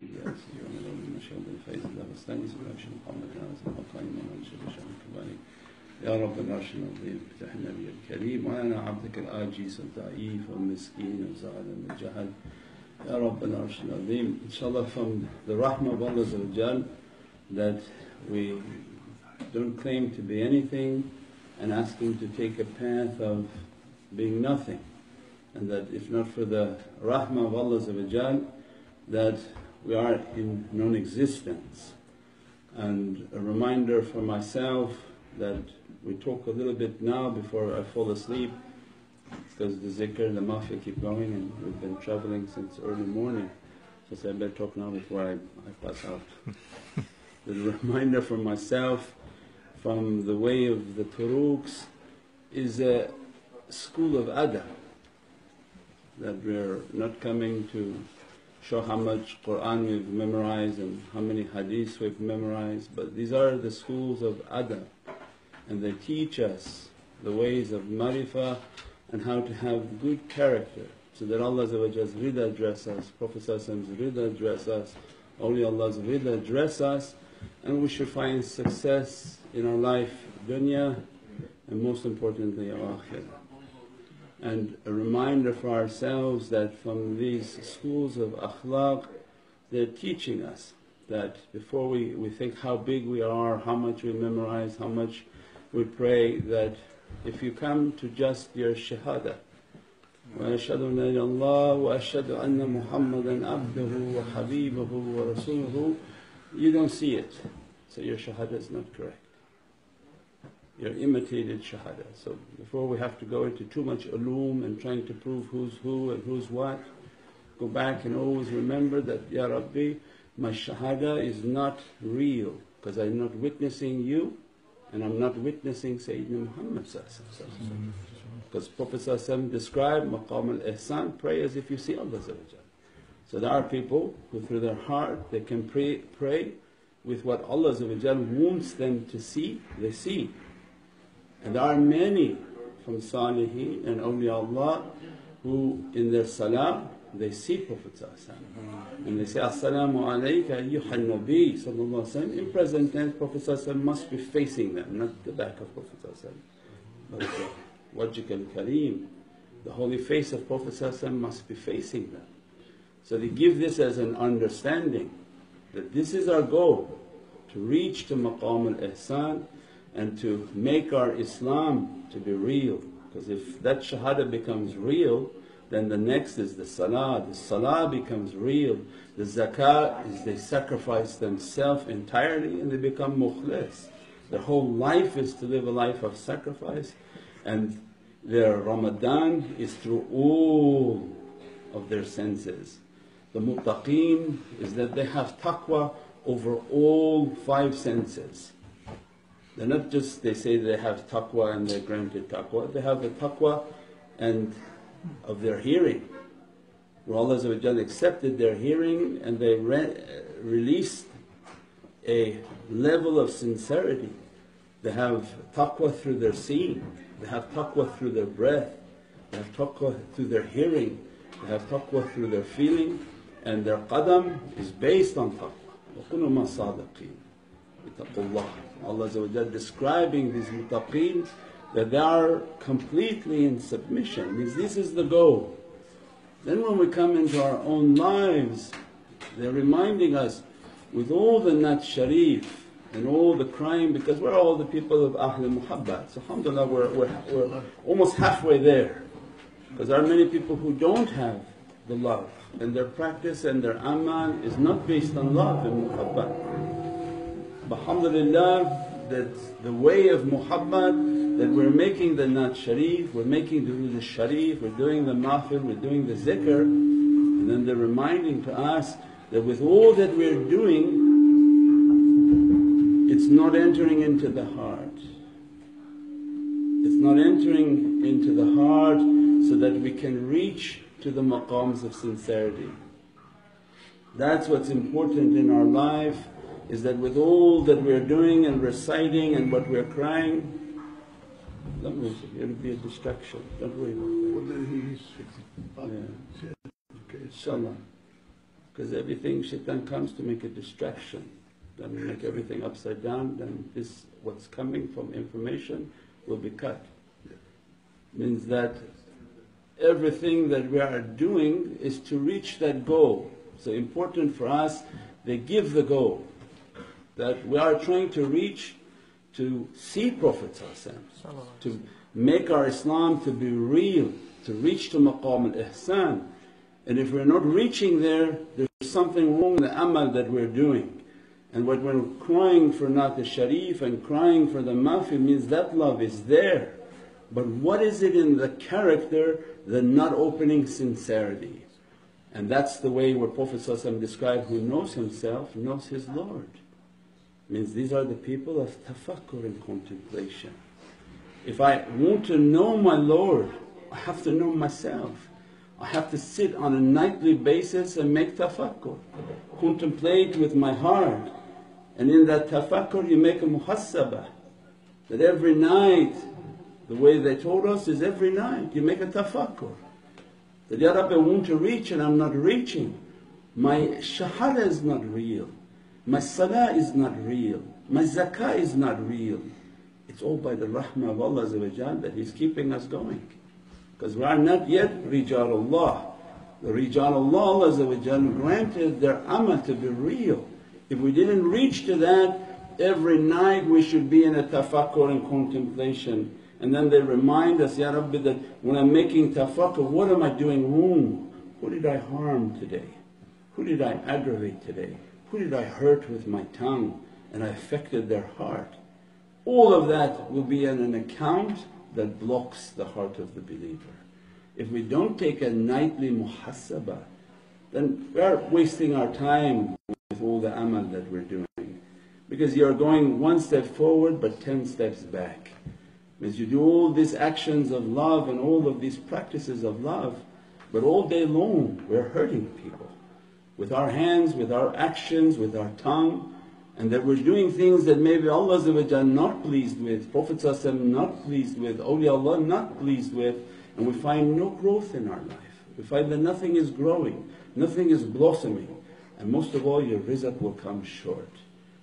Yes, you are من المشهد الفيز الله واستانس بأبش محمد ناس المقايم ومن شر شر كباري يا رب العرش العظيم افتح النبي الكريم وأنا عبدك العاجز الضعيف والمسكين وزعل من الجهل يا رب العرش العظيم. Inshallah, from the rahmah of Allah Azza wa Jal, that we don't claim to be anything and asking to take a path of being nothing, and that if not for the rahmah of Allah Azza wa Jal, that we are in non-existence. And a reminder for myself that we talk a little bit now before I fall asleep, because the zikr and the mafia keep going and we've been travelling since early morning. So I said I better talk now before I pass out. The reminder for myself from the way of the turuqs is a school of adab, that we're not coming to show how much Qur'an we've memorized and how many hadiths we've memorized, but these are the schools of adab, and they teach us the ways of marifah and how to have good character, so that Allah's rida dress us, Prophet's rida dress us, awliyaulah's rida dress us, and we should find success in our life, dunya, and most importantly our akhirah. And a reminder for ourselves that from these schools of akhlaq, they're teaching us that before we think how big we are, how much we memorize, how much we pray, that if you come to just your shahada, وَأَشْهَدُ أَنَّ لَا إِلَهَ إِلَّا اللَّهُ وَأَشْهَدُ أَنَّ مُحَمَّدًا عَبْدُهُ وَحَبِيبُهُ وَرَسُولُهُ, you don't see it, so your shahada is not correct. You're imitated shahada. So before we have to go into too much ulum and trying to prove who's who and who's what, go back and always remember that, Ya Rabbi, my shahada is not real, because I'm not witnessing you and I'm not witnessing Sayyidina Muhammad. Because Prophet described maqam al-ihsan, pray as if you see Allah. So there are people who through their heart they can pray with what Allah wants them to see, they see. And there are many from Salihin and awliyaullah who in their salah they see Prophet and they say, As-salamu alayka ayyuhan Nabi. In present tense, Prophet must be facing them, not the back of Prophet, but wajhik al-kareem, the holy face of Prophet must be facing them. So they give this as an understanding that this is our goal, to reach to maqam al-ihsan and to make our Islam to be real. Because if that shahada becomes real, then the next is the salah. The salah becomes real. The zakah is they sacrifice themselves entirely and they become mukhlis. Their whole life is to live a life of sacrifice, and their Ramadan is through all of their senses. The muttaqeen is that they have taqwa over all five senses. They're not just, they say they have taqwa and they're granted taqwa, they have the taqwa and of their hearing, where Allah accepted their hearing and they released a level of sincerity. They have taqwa through their seeing, they have taqwa through their breath, they have taqwa through their hearing, they have taqwa through their feeling, and their qadam is based on taqwa. وَكُنُوا مَا صَادِقِينَ ittaqullah. Allah describing these muttaqeen that they are completely in submission, means this is the goal. Then when we come into our own lives, they're reminding us with all the nat sharif and all the crime, because we're all the people of Ahl Muhabbat. So alhamdulillah we're almost halfway there, because there are many people who don't have the love, and their practice and their amal is not based on love and muhabbat. But alhamdulillah that the way of muhabbat, that we're making the nat sharif, we're making the durood sharif, we're doing the mahfil, we're doing the zikr, and then they're reminding to us that with all that we're doing, it's not entering into the heart. It's not entering into the heart so that we can reach to the maqams of sincerity. That's what's important in our life, is that with all that we're doing and reciting and what we're crying, don't worry, it'll be a distraction, don't worry about that. Yeah. Okay, inshaAllah. Because everything shaitan comes to make a distraction, then make everything upside down, then this what's coming from information will be cut. Means that everything that we are doing is to reach that goal. So important for us, they give the goal that we are trying to reach, to see Prophet ﷺ, to make our Islam to be real, to reach to maqam al-ihsan. And if we're not reaching there, there's something wrong in the amal that we're doing. And when we're crying for Naat al-Sharif and crying for the Mafi, means that love is there. But what is it in the character, the not opening sincerity? And that's the way what Prophet ﷺ described, who knows himself, knows his Lord. Means these are the people of tafakkur and contemplation. If I want to know my Lord, I have to know myself. I have to sit on a nightly basis and make tafakkur, contemplate with my heart. And in that tafakkur you make a muhasabah, that every night, the way they told us is every night you make a tafakkur. That, Ya Rabbi, I want to reach and I'm not reaching. My shahada is not real, my salah is not real, my zakah is not real. It's all by the rahmah of Allah that He's keeping us going. Because we are not yet Rijalullah. The Rijalullah Allah granted their amal to be real. If we didn't reach to that, every night we should be in a tafakkur and contemplation. And then they remind us, Ya Rabbi, that when I'm making tafakkur, what am I doing wrong? Who did I harm today? Who did I aggravate today? Who did I hurt with my tongue and I affected their heart? All of that will be in an account that blocks the heart of the believer. If we don't take a nightly muhasabah, then we are wasting our time with all the amal that we're doing. Because you're going one step forward but 10 steps back. Means you do all these actions of love and all of these practices of love, but all day long we're hurting people. With our hands, with our actions, with our tongue. And that we're doing things that maybe Allah not pleased with, Prophet not pleased with, awliyaullah not pleased with, and we find no growth in our life. We find that nothing is growing, nothing is blossoming, and most of all your rizq will come short.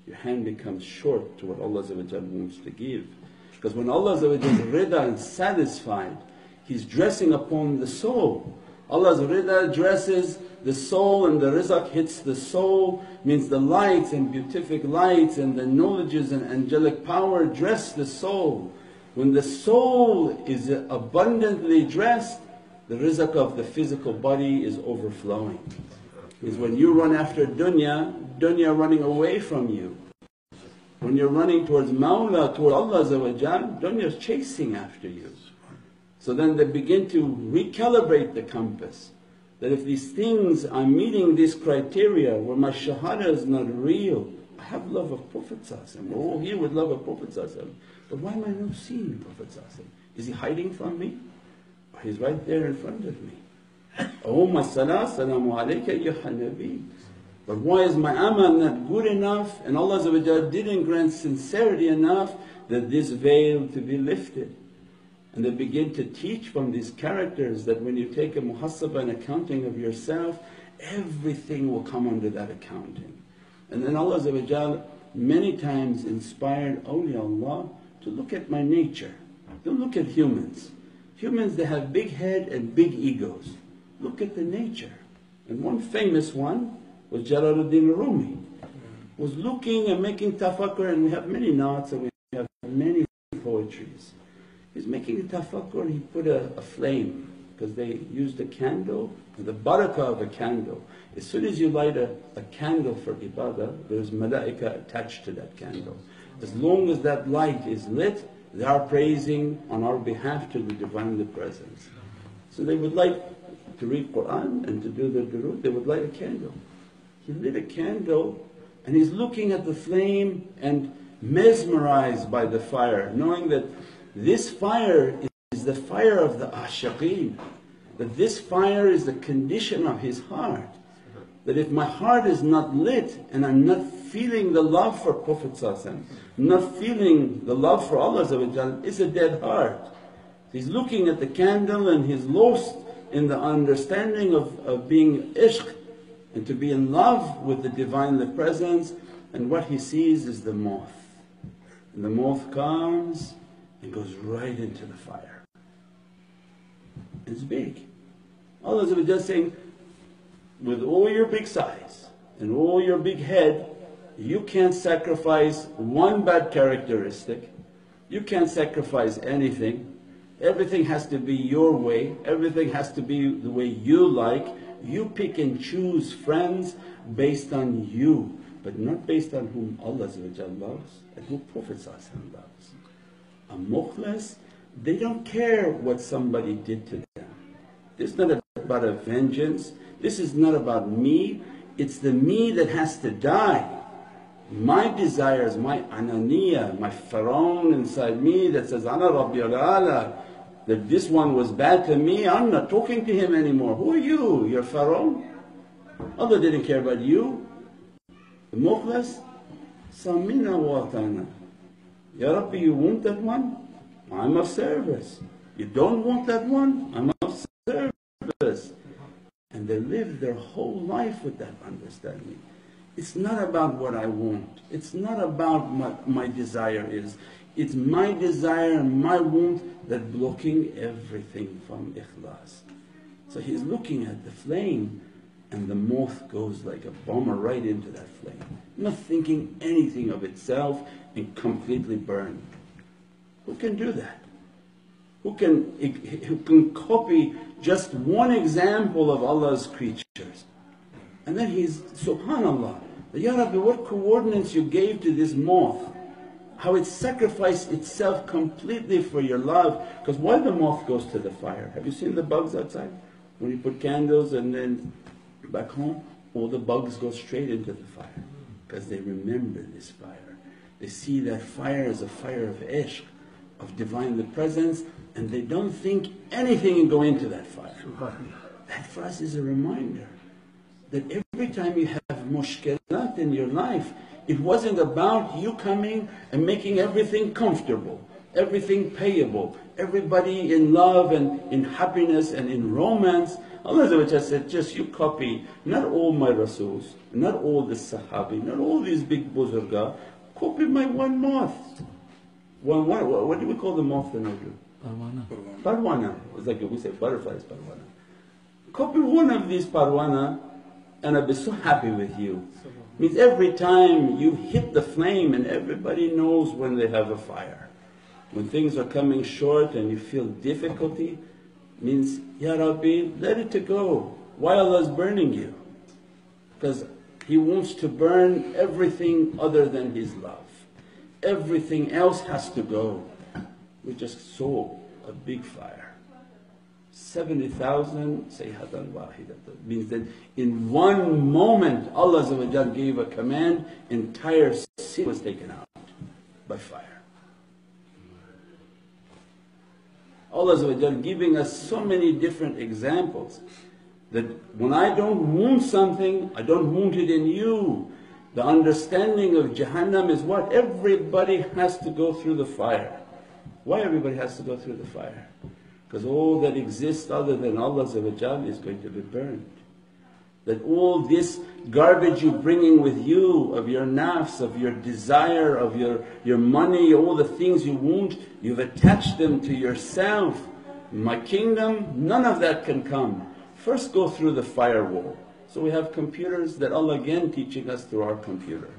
Your hand becomes short to what Allah wants to give. Because when Allah is rida and satisfied, He's dressing upon the soul. Allah's rida dresses the soul and the rizq hits the soul, means the lights and beatific lights and the knowledges and angelic power dress the soul. When the soul is abundantly dressed, the rizq of the physical body is overflowing. Is when you run after dunya, dunya running away from you. When you're running towards Mawla, toward Allah, dunya is chasing after you. So then they begin to recalibrate the compass. That if these things are meeting this criteria where my shahada is not real, I have love of Prophet ﷺ, we're all here with love of Prophet ﷺ, but why am I not seeing Prophet ﷺ? Is he hiding from me? Or he's right there in front of me. Oh my salah, salaamu alayka ayyuha nabi. But why is my amal not good enough and Allah didn't grant sincerity enough that this veil to be lifted? And they begin to teach from these characters that when you take a muhasabah and accounting of yourself, everything will come under that accounting. And then Allah many times inspired awliyaullah to look at my nature. Don't look at humans. Humans, they have big head and big egos. Look at the nature. And one famous one was Jalaluddin Rumi. Was looking and making tafakkur, and we have many naats and we have many poetries. He's making a tafakkur, he put a flame, because they used a candle, the barakah of a candle. As soon as you light a candle for ibadah, there's malaika attached to that candle. As long as that light is lit, they are praising on our behalf to the Divinely Presence. So they would like to read Qur'an and to do the durood, they would light a candle. He lit a candle and he's looking at the flame and mesmerized by the fire, knowing that this fire is the fire of the ashiqeen, that this fire is the condition of his heart. That if my heart is not lit and I'm not feeling the love for Prophet not feeling the love for Allah, it's a dead heart. He's looking at the candle and he's lost in the understanding of being ishq and to be in love with the Divine Presence, and what he sees is the moth. And the moth comes and goes right into the fire. It's big. Allah is just saying, with all your big size and all your big head, you can't sacrifice one bad characteristic. You can't sacrifice anything. Everything has to be your way. Everything has to be the way you like. You pick and choose friends based on you, but not based on whom Allah loves and who Prophet loves. A mukhlas, they don't care what somebody did to them. This is not about a vengeance. This is not about me. It's the me that has to die. My desires, my ananiya, my pharaoh inside me that says, Ana Rabbi al-Ala, that this one was bad to me, I'm not talking to him anymore. Who are you? You're pharaoh? Allah didn't care about you. The mukhlas, Samina wa atana. Ya Rabbi, you want that one? I'm of service. You don't want that one? I'm of service. And they live their whole life with that understanding. It's not about what I want. It's not about what my desire is. It's my desire and my want that blocking everything from ikhlas. So he's looking at the flame and the moth goes like a bomber right into that flame, not thinking anything of itself and completely burned. Who can do that? Who can copy just one example of Allah's creatures? And then he's, subhanallah, Ya Rabbi, what coordinates you gave to this moth, how it sacrificed itself completely for your love. Because why the moth goes to the fire? Have you seen the bugs outside? When you put candles and then back home, all the bugs go straight into the fire because they remember this fire. They see that fire as a fire of ishq, of Divine Presence, and they don't think anything and go into that fire. That for us is a reminder that every time you have mushkilat in your life, it wasn't about you coming and making everything comfortable, everything payable, everybody in love and in happiness and in romance. Allah said, just you copy not all my Rasools, not all the Sahabi, not all these big buzurga, copy my one moth. What do we call the moth in Urdu? Parwana. Parwana. It's like we say butterflies, parwana. Copy one of these parwana and I'll be so happy with you. Means every time you hit the flame, and everybody knows when they have a fire. When things are coming short and you feel difficulty, means, Ya Rabbi, let it to go. Why Allah's burning you? Because He wants to burn everything other than His love. Everything else has to go. We just saw a big fire. 70,000 sayhatan wahidatan, means that in one moment Allah gave a command, entire city was taken out by fire. Allah giving us so many different examples that when I don't want something, I don't want it in you. The understanding of Jahannam is what? Everybody has to go through the fire. Why everybody has to go through the fire? Because all that exists other than Allah is going to be burned. That all this garbage you bringing with you of your nafs, of your desire, of your money, all the things you want, you've attached them to yourself. My kingdom, none of that can come. First go through the firewall. So we have computers that Allah again teaching us through our computer.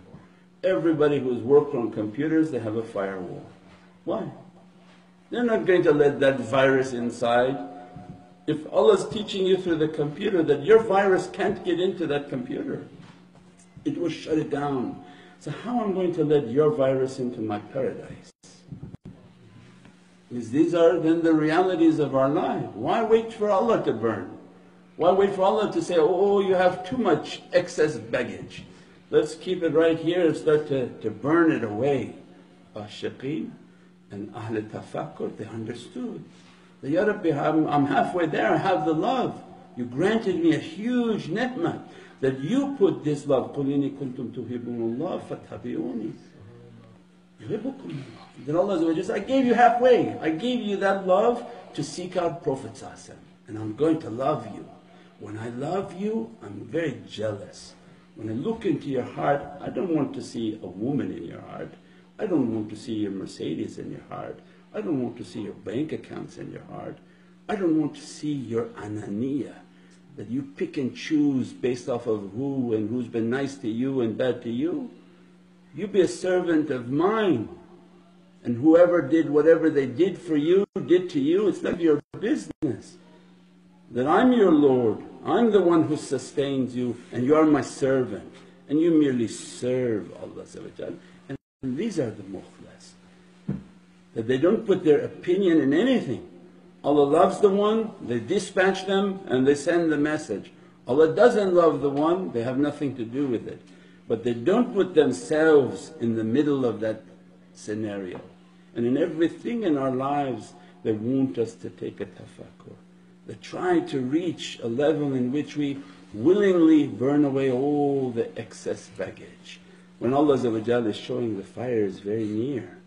Everybody who's worked on computers, they have a firewall. Why? They're not going to let that virus inside. If Allah's teaching you through the computer that your virus can't get into that computer, it will shut it down. So how am I going to let your virus into my paradise? Because these are then the realities of our life. Why wait for Allah to burn? Why wait for Allah to say, oh you have too much excess baggage, let's keep it right here and start to burn it away. Ashiqeen and Ahl Tafakkur, they understood that, Ya Rabbi, I'm halfway there, I have the love. You granted me a huge ni'mah that you put this love. قُلْ إِنِّي كُنْتُمْ تُحِبُّونَ اللَّهَ فَاتَّبِعُونِي يُحِبُّكُمُ اللَّهُ. Then Allah says, I gave you halfway. I gave you that love to seek out Prophet and I'm going to love you. When I love you, I'm very jealous. When I look into your heart, I don't want to see a woman in your heart. I don't want to see your Mercedes in your heart. I don't want to see your bank accounts in your heart. I don't want to see your ananiya, that you pick and choose based off of who and who's been nice to you and bad to you. You be a servant of mine, and whoever did whatever they did for you, did to you, it's none of your business. That I'm your Lord, I'm the one who sustains you, and you are my servant, and you merely serve Allah. And these are the mukhlas, that they don't put their opinion in anything. Allah loves the one, they dispatch them and they send the message. Allah doesn't love the one, they have nothing to do with it. But they don't put themselves in the middle of that scenario. And in everything in our lives they want us to take a tafakkur. They try to reach a level in which we willingly burn away all the excess baggage. When Allah is showing the fire is very near.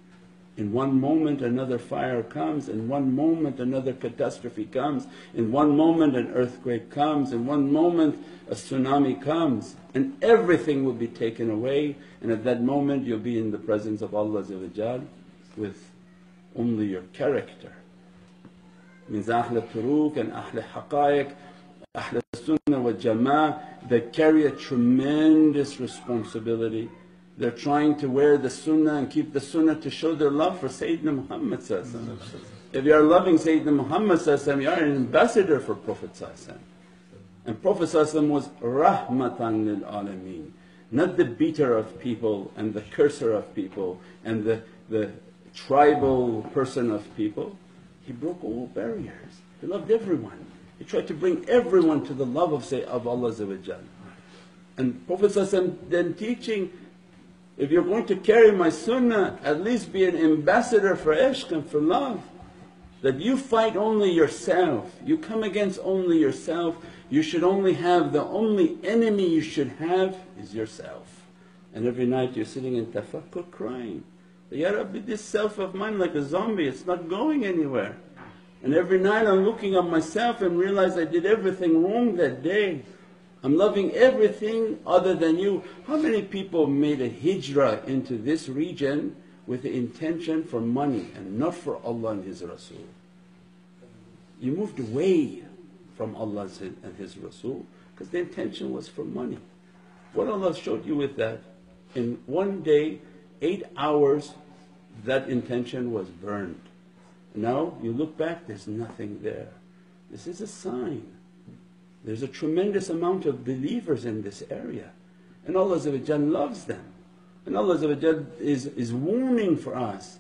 In one moment another fire comes, in one moment another catastrophe comes, in one moment an earthquake comes, in one moment a tsunami comes, and everything will be taken away, and at that moment you'll be in the presence of Allah with only your character. Means Ahl Turuq and Ahl Haqaiq, Ahl Sunnah wa Jama'ah, they carry a tremendous responsibility. They're trying to wear the sunnah and keep the sunnah to show their love for Sayyidina Muhammad. If you are loving Sayyidina Muhammad, you are an ambassador for Prophet. And Prophet was rahmatan lil alameen, not the beater of people and the curser of people and the tribal person of people. He broke all barriers, he loved everyone. He tried to bring everyone to the love of Allah. And Prophet then teaching, if you're going to carry my sunnah, at least be an ambassador for ishq and for love. That you fight only yourself, you come against only yourself. You should only have, the only enemy you should have is yourself. And every night you're sitting in tafakkur crying, Ya Rabbi, this self of mine like a zombie, it's not going anywhere. And every night I'm looking at myself and realize I did everything wrong that day. I'm loving everything other than you. How many people made a hijrah into this region with the intention for money and not for Allah and His Rasul? You moved away from Allah and His Rasul because the intention was for money. What Allah showed you with that? In one day, 8 hours, that intention was burned. Now you look back, there's nothing there. This is a sign. There's a tremendous amount of believers in this area, and Allah loves them. And Allah is warning for us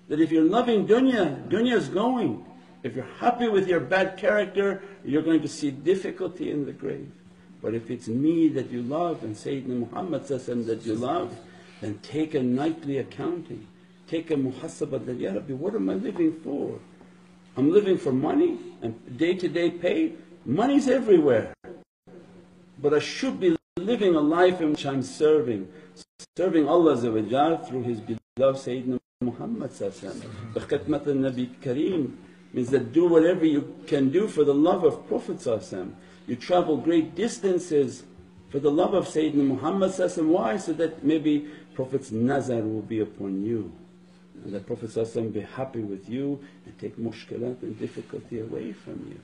that if you're loving dunya, dunya is going. If you're happy with your bad character, you're going to see difficulty in the grave. But if it's me that you love and Sayyidina Muhammad that you love, then take a nightly accounting, take a muhasabah that, Ya Rabbi, what am I living for? I'm living for money and day to day pay. Money's everywhere, but I should be living a life in which I'm serving Allah through His beloved Sayyidina Muhammad. The khidmat al-Nabi Kareem means that do whatever you can do for the love of Prophet. You travel great distances for the love of Sayyidina Muhammad. Why? So that maybe Prophet's nazar will be upon you, and that Prophet be happy with you and take mushkilat and difficulty away from you.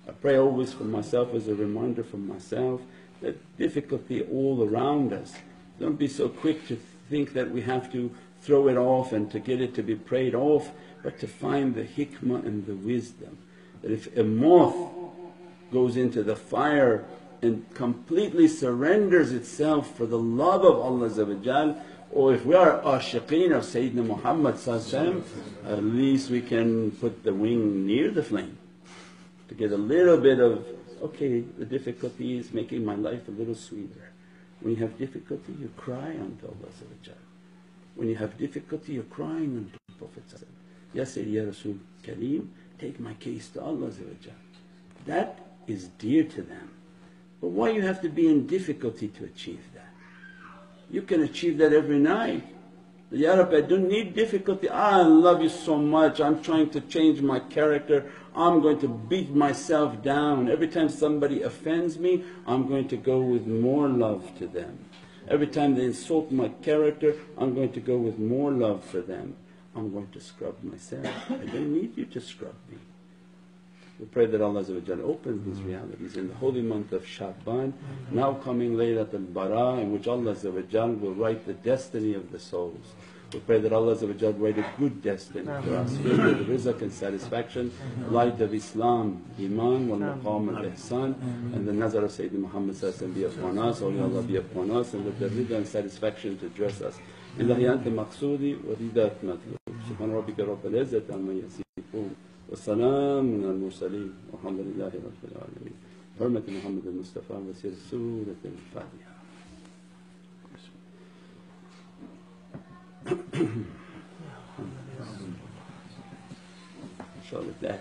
I pray always for myself, as a reminder for myself, that difficulty all around us. Don't be so quick to think that we have to throw it off and to get it to be prayed off, but to find the hikmah and the wisdom. That if a moth goes into the fire and completely surrenders itself for the love of Allah, or if we are ashiqeen of Sayyidina Muhammad, at least we can put the wing near the flame to get a little bit of, okay, the difficulty is making my life a little sweeter. When you have difficulty, you cry unto Allah. When you have difficulty, you're crying unto the Prophet. Ya Sayyidi Ya Rasul Kareem, take my case to Allah. That is dear to them. But why you have to be in difficulty to achieve that? You can achieve that every night. Ya Rabbi, I don't need difficulty. I love you so much, I'm trying to change my character. I'm going to beat myself down. Every time somebody offends me, I'm going to go with more love to them. Every time they insult my character, I'm going to go with more love for them. I'm going to scrub myself. I don't need you to scrub me. We pray that Allah opens these realities in the holy month of Sha'ban, now coming Laylat al-Bara, in which Allah will write the destiny of the souls. We pray that Allah write a good destiny for us, filled with rizq and satisfaction, light of Islam, Iman, wal maqam al-ihsan, and the nazar of Sayyidina Muhammad be upon us, awliyaullah be upon us, and with the rizq and satisfaction to dress us. Ilahi anta maqsoodi wa ridat matlub. Subhana rabbika rabbil izzati amma yasifoon. والسلام على المرسلين والحمد لله رب العالمين. حرمة محمد المصطفى وسير سورة الفاتحة. إن شاء الله